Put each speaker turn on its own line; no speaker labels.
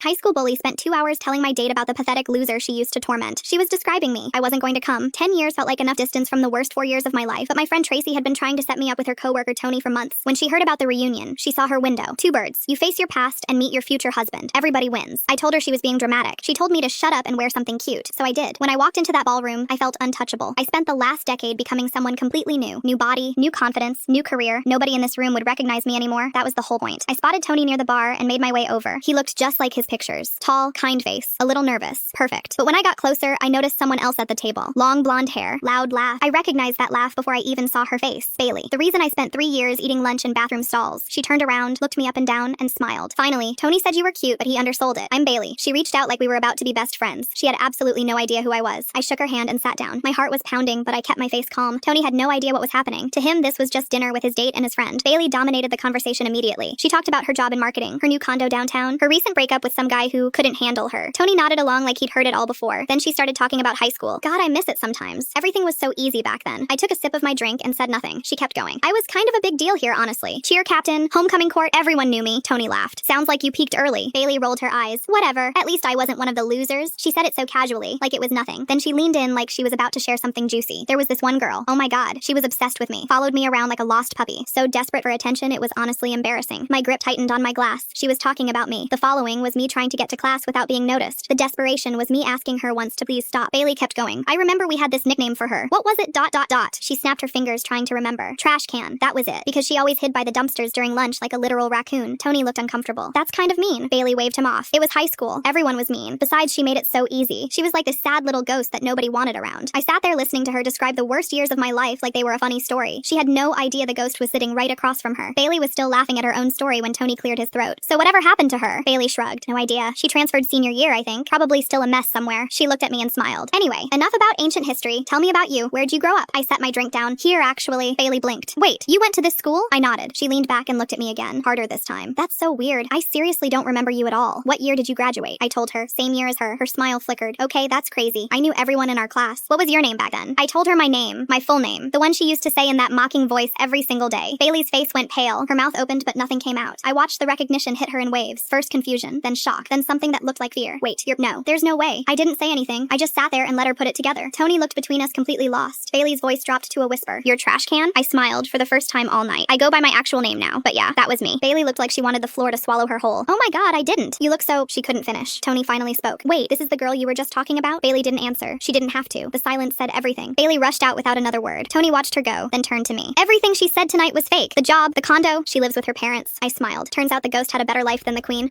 High school bully spent 2 hours telling my date about the pathetic loser she used to torment. She was describing me. I wasn't going to come. 10 years felt like enough distance from the worst 4 years of my life, but my friend Tracy had been trying to set me up with her coworker Tony for months. When she heard about the reunion, she saw her window. 2 birds. You face your past and meet your future husband. Everybody wins. I told her she was being dramatic. She told me to shut up and wear something cute, so I did. When I walked into that ballroom, I felt untouchable. I spent the last decade becoming someone completely new. New body, new confidence, new career. Nobody in this room would recognize me anymore. That was the whole point. I spotted Tony near the bar and made my way over. He looked just like his pictures. Tall, kind face, a little nervous. Perfect. But when I got closer, I noticed someone else at the table. Long blonde hair, loud laugh. I recognized that laugh before I even saw her face. Bailey. The reason I spent 3 years eating lunch in bathroom stalls. She turned around, looked me up and down, and smiled. Finally, Tony said you were cute, but he undersold it. I'm Bailey. She reached out like we were about to be best friends. She had absolutely no idea who I was. I shook her hand and sat down. My heart was pounding, but I kept my face calm. Tony had no idea what was happening. To him, this was just dinner with his date and his friend. Bailey dominated the conversation immediately. She talked about her job in marketing, her new condo downtown, her recent breakup with some guy who couldn't handle her. Tony nodded along like he'd heard it all before. Then she started talking about high school. God, I miss it sometimes. Everything was so easy back then. I took a sip of my drink and said nothing. She kept going. I was kind of a big deal here, honestly. Cheer captain, homecoming court, everyone knew me. Tony laughed. Sounds like you peaked early. Bailey rolled her eyes. Whatever. At least I wasn't one of the losers. She said it so casually, like it was nothing. Then she leaned in like she was about to share something juicy. There was this one girl. Oh my God. She was obsessed with me. Followed me around like a lost puppy. So desperate for attention, it was honestly embarrassing. My grip tightened on my glass. She was talking about me. The following was me trying to get to class without being noticed. The desperation was me asking her once to please stop. Bailey kept going. I remember we had this nickname for her. What was it? ... She snapped her fingers trying to remember. Trash can. That was it. Because she always hid by the dumpsters during lunch like a literal raccoon. Tony looked uncomfortable. That's kind of mean. Bailey waved him off. It was high school. Everyone was mean. Besides, she made it so easy. She was like this sad little ghost that nobody wanted around. I sat there listening to her describe the worst years of my life like they were a funny story. She had no idea the ghost was sitting right across from her. Bailey was still laughing at her own story when Tony cleared his throat. So whatever happened to her? Bailey shrugged. No idea. She transferred senior year, I think. Probably still a mess somewhere. She looked at me and smiled. Anyway, enough about ancient history. Tell me about you. Where'd you grow up? I set my drink down. Here, actually. Bailey blinked. Wait, you went to this school? I nodded. She leaned back and looked at me again. Harder this time. That's so weird. I seriously don't remember you at all. What year did you graduate? I told her. Same year as her. Her smile flickered. Okay, that's crazy. I knew everyone in our class. What was your name back then? I told her my name. My full name. The one she used to say in that mocking voice every single day. Bailey's face went pale. Her mouth opened but nothing came out. I watched the recognition hit her in waves. First confusion, then shock, then something that looked like fear. Wait, no. There's no way. I didn't say anything. I just sat there and let her put it together. Tony looked between us completely lost. Bailey's voice dropped to a whisper. Your trash can? I smiled for the first time all night. I go by my actual name now, but yeah, that was me. Bailey looked like she wanted the floor to swallow her whole. Oh my God, I didn't. You look so... She couldn't finish. Tony finally spoke. Wait, this is the girl you were just talking about? Bailey didn't answer. She didn't have to. The silence said everything. Bailey rushed out without another word. Tony watched her go, then turned to me. Everything she said tonight was fake. The job, the condo. She lives with her parents. I smiled. Turns out the ghost had a better life than the queen.